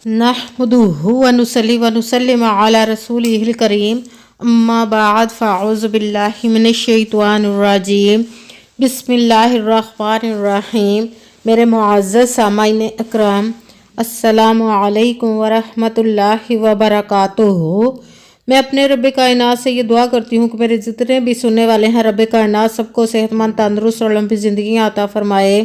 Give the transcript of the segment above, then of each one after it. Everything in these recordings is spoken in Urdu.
نحمدہ ونصلی ونسلم علی رسولہ الکریم اما بعد فاعوذ باللہ من الشیطان الرجیم بسم اللہ الرحمن الرحیم۔ میرے معزز سامعین اکرام، السلام علیکم ورحمۃ اللہ وبرکاتہ۔ میں اپنے رب کائنات سے یہ دعا کرتی ہوں کہ میرے جتنے بھی سننے والے ہیں، رب کائنات سب کو صحت مند، تندرست اور لمبی زندگیاں عطا فرمائے۔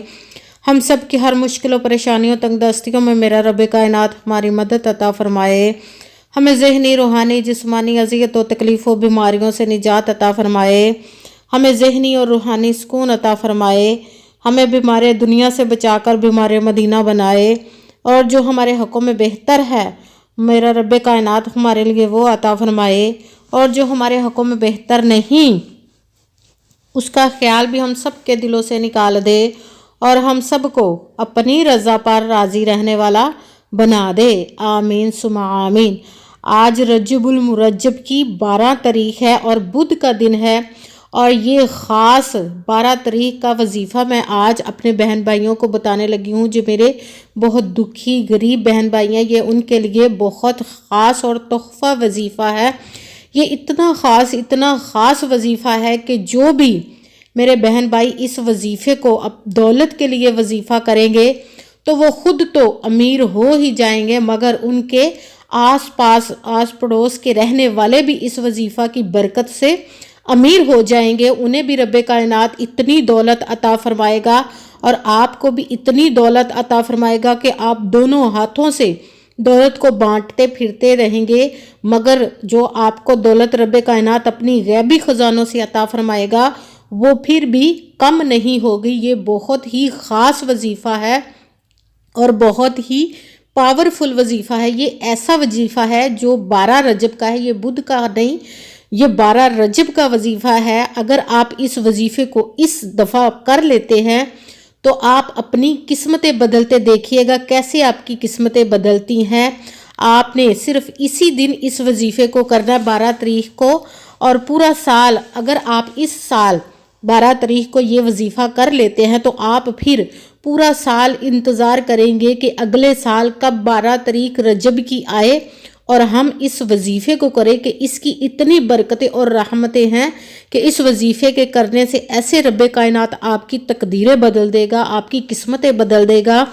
ہم سب کی ہر مشکل و پریشانیوں تنگ دستیوں میں میرا رب کائنات ہماری مدد عطا فرمائے۔ ہمیں ذہنی، روحانی، جسمانی اذیت و تکلیف و بیماریوں سے نجات عطا فرمائے۔ ہمیں ذہنی اور روحانی سکون عطا فرمائے۔ ہمیں بیمار دنیا سے بچا کر بیمار مدینہ بنائے، اور جو ہمارے حقوں میں بہتر ہے میرا رب کائنات ہمارے لیے وہ عطا فرمائے، اور جو ہمارے حقوں میں بہتر نہیں اس کا خیال بھی ہم سب کے دلوں سے نکال دے، اور ہم سب کو اپنی رضا پر راضی رہنے والا بنا دے، آمین ثم آمین۔ آج رجب المرجب کی 12 تاریخ ہے اور بدھ کا دن ہے، اور یہ خاص 12 تاریخ کا وظیفہ میں آج اپنے بہن بھائیوں کو بتانے لگی ہوں، جو میرے بہت دکھی غریب بہن بھائی ہیں۔ یہ ان کے لیے بہت خاص اور تحفہ وظیفہ ہے۔ یہ اتنا خاص وظیفہ ہے کہ جو بھی میرے بہن بھائی اس وظیفے کو اب دولت کے لیے وظیفہ کریں گے تو وہ خود تو امیر ہو ہی جائیں گے، مگر ان کے آس پاس آس پڑوس کے رہنے والے بھی اس وظیفہ کی برکت سے امیر ہو جائیں گے۔ انہیں بھی رب کائنات اتنی دولت عطا فرمائے گا، اور آپ کو بھی اتنی دولت عطا فرمائے گا کہ آپ دونوں ہاتھوں سے دولت کو بانٹتے پھرتے رہیں گے، مگر جو آپ کو دولت رب کائنات اپنی غیبی خزانوں سے عطا فرمائے گا وہ پھر بھی کم نہیں ہوگی۔ یہ بہت ہی خاص وظیفہ ہے اور بہت ہی پاورفل وظیفہ ہے۔ یہ ایسا وظیفہ ہے جو 12 رجب کا ہے، یہ بدھ کا نہیں، یہ 12 رجب کا وظیفہ ہے۔ اگر آپ اس وظیفے کو اس دفعہ کر لیتے ہیں تو آپ اپنی قسمتیں بدلتے دیکھیے گا، کیسے آپ کی قسمتیں بدلتی ہیں۔ آپ نے صرف اسی دن اس وظیفے کو کرنا ہے، 12 تاریخ کو، اور پورا سال اگر آپ اس سال 12 تاریخ کو یہ وظیفہ کر لیتے ہیں تو آپ پھر پورا سال انتظار کریں گے کہ اگلے سال کب 12 تاریخ رجب کی آئے اور ہم اس وظیفے کو کریں، کہ اس کی اتنی برکتیں اور رحمتیں ہیں کہ اس وظیفے کے کرنے سے ایسے رب کائنات آپ کی تقدیریں بدل دے گا، آپ کی قسمتیں بدل دے گا،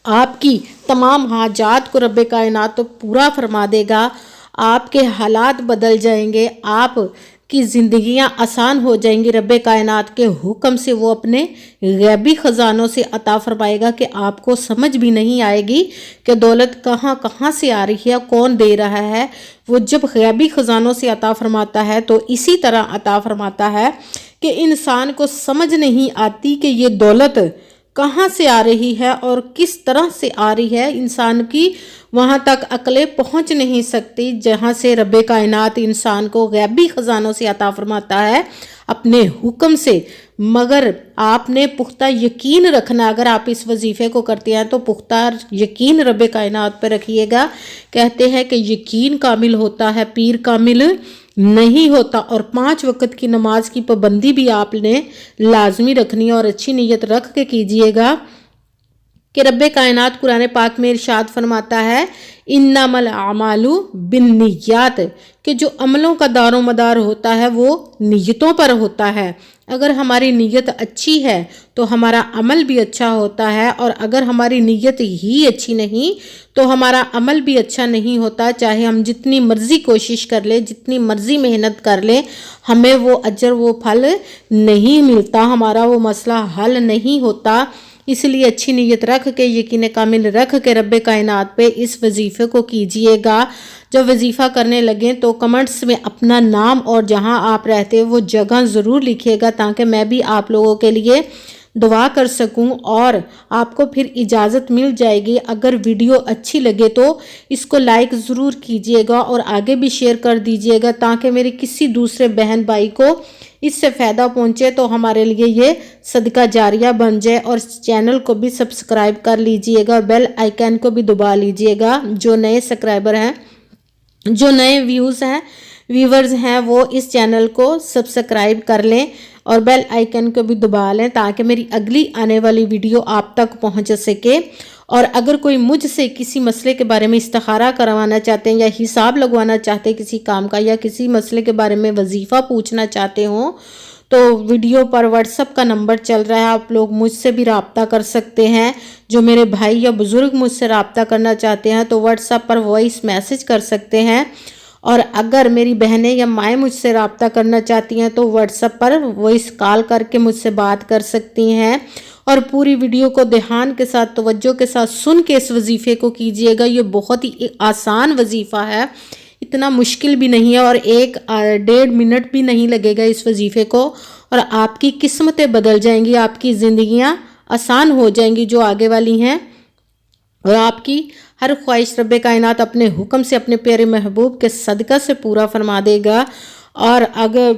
آپ کی تمام حاجات کو رب کائنات تو پورا فرما دے گا، آپ کے حالات بدل جائیں گے، آپ کی زندگیاں آسان ہو جائیں گی۔ رب کائنات کے حکم سے وہ اپنے غیبی خزانوں سے عطا فرمائے گا کہ آپ کو سمجھ بھی نہیں آئے گی کہ دولت کہاں سے آ رہی ہے، کون دے رہا ہے۔ وہ جب غیبی خزانوں سے عطا فرماتا ہے تو اسی طرح عطا فرماتا ہے کہ انسان کو سمجھ نہیں آتی کہ یہ دولت کہاں سے آ رہی ہے اور کس طرح سے آ رہی ہے۔ انسان کی وہاں تک عقلیں پہنچ نہیں سکتی جہاں سے رب کائنات انسان کو غیبی خزانوں سے عطا فرماتا ہے اپنے حکم سے۔ مگر آپ نے پختہ یقین رکھنا، اگر آپ اس وظیفے کو کرتے ہیں تو پختہ یقین رب کائنات پہ رکھیے گا۔ کہتے ہیں کہ یقین کامل ہوتا ہے، پیر کامل نہیں ہوتا، اور 5 وقت کی نماز کی پابندی بھی آپ نے لازمی رکھنی ہے، اور اچھی نیت رکھ کے کیجئے گا کہ رب کائنات قرآن پاک میں ارشاد فرماتا ہے انما الاعمال بالنیات، کہ جو عملوں کا دار و مدار ہوتا ہے وہ نیتوں پر ہوتا ہے۔ اگر ہماری نیت اچھی ہے تو ہمارا عمل بھی اچھا ہوتا ہے، اور اگر ہماری نیت ہی اچھی نہیں تو ہمارا عمل بھی اچھا نہیں ہوتا۔ چاہے ہم جتنی مرضی کوشش کر لیں، جتنی مرضی محنت کر لیں، ہمیں وہ اجر وہ پھل نہیں ملتا، ہمارا وہ مسئلہ حل نہیں ہوتا۔ اس لیے اچھی نیت رکھ کے، یقین کامل رکھ کے رب کائنات پہ اس وظیفے کو کیجئے گا۔ جب وظیفہ کرنے لگیں تو کمنٹس میں اپنا نام اور جہاں آپ رہتے ہیں وہ جگہ ضرور لکھیے گا، تاکہ میں بھی آپ لوگوں کے لیے دعا کر سکوں، اور آپ کو پھر اجازت مل جائے گی۔ اگر ویڈیو اچھی لگے تو اس کو لائک ضرور کیجئے گا اور آگے بھی شیئر کر دیجئے گا، تاکہ میرے کسی دوسرے بہن بھائی کو اس سے فائدہ پہنچے تو ہمارے لیے یہ صدقہ جاریہ بن جائے۔ اور چینل کو بھی سبسکرائب کر لیجئے گا، بیل آئیکن کو بھی دبا لیجئے گا۔ جو نئے سبسکرائبر ہیں، جو نئے ویورز ہیں وہ اس چینل کو سبسکرائب کر لیں اور بیل آئیکن کو بھی دبا لیں، تاکہ میری اگلی آنے والی ویڈیو آپ تک پہنچ سکے۔ اور اگر کوئی مجھ سے کسی مسئلے کے بارے میں استخارہ کروانا چاہتے ہیں یا حساب لگوانا چاہتے ہیں کسی کام کا، یا کسی مسئلے کے بارے میں وظیفہ پوچھنا چاہتے ہوں، تو ویڈیو پر واٹس ایپ کا نمبر چل رہا ہے، آپ لوگ مجھ سے بھی رابطہ کر سکتے ہیں۔ جو میرے بھائی یا بزرگ مجھ سے رابطہ کرنا چاہتے ہیں تو واٹس ایپ پر وائس میسج کر سکتے ہیں، اور اگر میری بہنیں یا مائیں مجھ سے رابطہ کرنا چاہتی ہیں تو واٹس ایپ پر وائس کال کر کے مجھ سے بات کر سکتی ہیں۔ اور پوری ویڈیو کو دھیان کے ساتھ، توجہ کے ساتھ سن کے اس وظیفے کو کیجئے گا۔ یہ بہت ہی آسان وظیفہ ہے، اتنا مشکل بھی نہیں ہے، اور 1.5 منٹ بھی نہیں لگے گا اس وظیفے کو، اور آپ کی قسمتیں بدل جائیں گی، آپ کی زندگیاں آسان ہو جائیں گی جو آگے والی ہیں، اور آپ کی ہر خواہش رب کائنات اپنے حکم سے اپنے پیارے محبوب کے صدقہ سے پورا فرما دے گا۔ اور اگر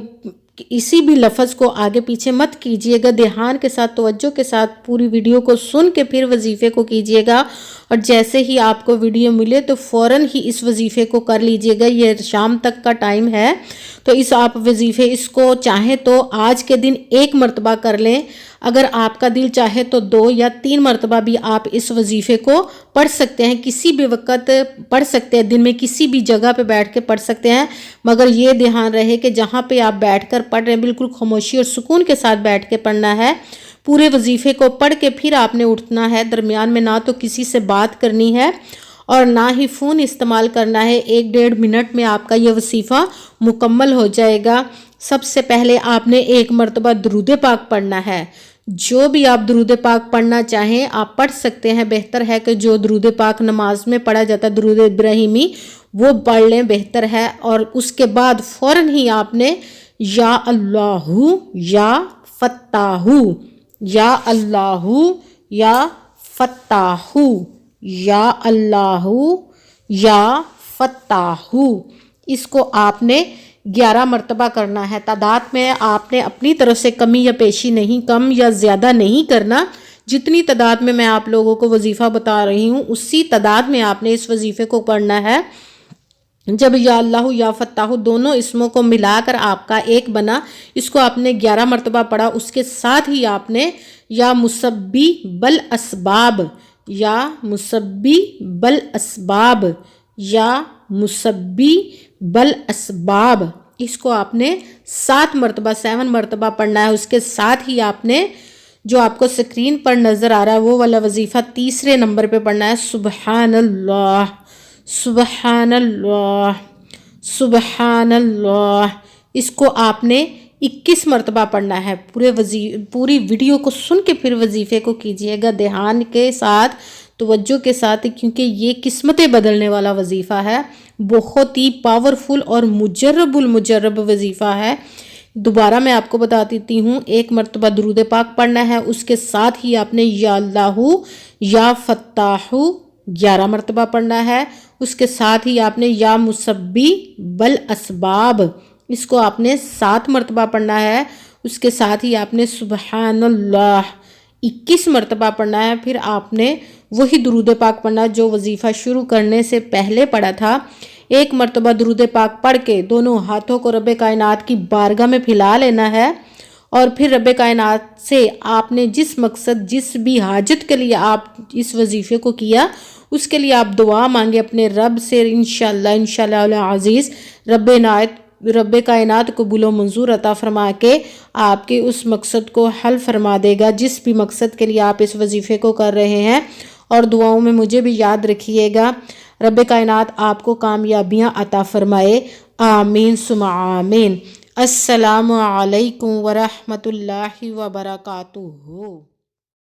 اسی بھی لفظ کو آگے پیچھے مت کیجئے گا، دھیان کے ساتھ، توجہ کے ساتھ پوری ویڈیو کو سن کے پھر وظیفے کو کیجئے گا، اور جیسے ہی آپ کو ویڈیو ملے تو فوراً ہی اس وظیفے کو کر لیجئے گا۔ یہ شام تک کا ٹائم ہے، تو آپ وظیفے اس کو چاہیں تو آج کے دن 1 مرتبہ کر لیں، اگر آپ کا دل چاہے تو 2 یا 3 مرتبہ بھی آپ اس وظیفے کو پڑھ سکتے ہیں، کسی بھی وقت پڑھ سکتے ہیں، دن میں کسی بھی جگہ پہ بیٹھ کے پڑھ سکتے ہیں، مگر یہ دھیان رہے کہ جہاں پہ آپ بیٹھ کر پڑھ رہے ہیں بالکل خاموشی اور سکون کے ساتھ بیٹھ کے پڑھنا ہے۔ پورے وظیفے کو پڑھ کے پھر آپ نے اٹھنا ہے، درمیان میں نہ تو کسی سے بات کرنی ہے اور نہ ہی فون استعمال کرنا ہے۔ 1.5 منٹ میں آپ کا یہ وظیفہ مکمل ہو جائے گا۔ سب سے پہلے آپ نے 1 مرتبہ درود پاک پڑھنا ہے۔ جو بھی آپ درود پاک پڑھنا چاہیں آپ پڑھ سکتے ہیں، بہتر ہے کہ جو درود پاک نماز میں پڑھا جاتا ہے درود ابراہیمی وہ پڑھ لیں، بہتر ہے۔ اور اس کے بعد فوراً ہی آپ نے یا اللہ یا فتاح، یا اللہ یا فتاح، یا اللہ یا فتاح، اس کو آپ نے 11 مرتبہ کرنا ہے۔ تعداد میں آپ نے اپنی طرف سے کمی یا پیشی نہیں، کم یا زیادہ نہیں کرنا، جتنی تعداد میں آپ لوگوں کو وظیفہ بتا رہی ہوں اسی تعداد میں آپ نے اس وظیفے کو پڑھنا ہے۔ جب یا اللہ یا فتاح دونوں اسموں کو ملا کر آپ کا ایک بنا، اس کو آپ نے 11 مرتبہ پڑھا، اس کے ساتھ ہی آپ نے یا مسبی بالاسباب، یا مسبی بالاسباب، یا مسبی بالاسباب، اس کو آپ نے 7 مرتبہ 7 مرتبہ پڑھنا ہے۔ اس کے ساتھ ہی آپ نے جو آپ کو سکرین پر نظر آ رہا ہے وہ والا وظیفہ 3 نمبر پہ پڑھنا ہے، سبحان اللہ سبحان اللہ سبحان اللہ، اس کو آپ نے 21 مرتبہ پڑھنا ہے۔ پوری ویڈیو کو سن کے پھر وظیفے کو کیجئے گا دھیان کے ساتھ، توجہ کے ساتھ، کیونکہ یہ قسمتیں بدلنے والا وظیفہ ہے، بہت ہی پاورفل اور مجرب المجرب وظیفہ ہے۔ دوبارہ میں آپ کو بتا دیتی ہوں، 1 مرتبہ درود پاک پڑھنا ہے، اس کے ساتھ ہی آپ نے یا اللہ یا فتاح 11 مرتبہ پڑھنا ہے، اس کے ساتھ ہی آپ نے یا مسبی بالاسباب، اس کو آپ نے 7 مرتبہ پڑھنا ہے، اس کے ساتھ ہی آپ نے سبحان اللہ 21 مرتبہ پڑھنا ہے۔ پھر آپ نے وہی درود پاک پڑھنا جو وظیفہ شروع کرنے سے پہلے پڑھا تھا۔ 1 مرتبہ درود پاک پڑھ کے دونوں ہاتھوں کو رب کائنات کی بارگاہ میں پھیلا لینا ہے، اور پھر رب کائنات سے آپ نے جس مقصد، جس بھی حاجت کے لیے آپ اس وظیفے کو کیا، اس کے لیے آپ دعا مانگے اپنے رب سے، انشاءاللہ العزیز رب کائنات قبول و منظور عطا فرما کے آپ کے اس مقصد کو حل فرما دے گا جس بھی مقصد کے لیے آپ اس وظیفے کو کر رہے ہیں۔ اور دعاؤں میں مجھے بھی یاد رکھیے گا، رب کائنات آپ کو کامیابیاں عطا فرمائے، آمین ثم آمین۔ السلام علیکم ورحمۃ اللہ وبرکاتہ۔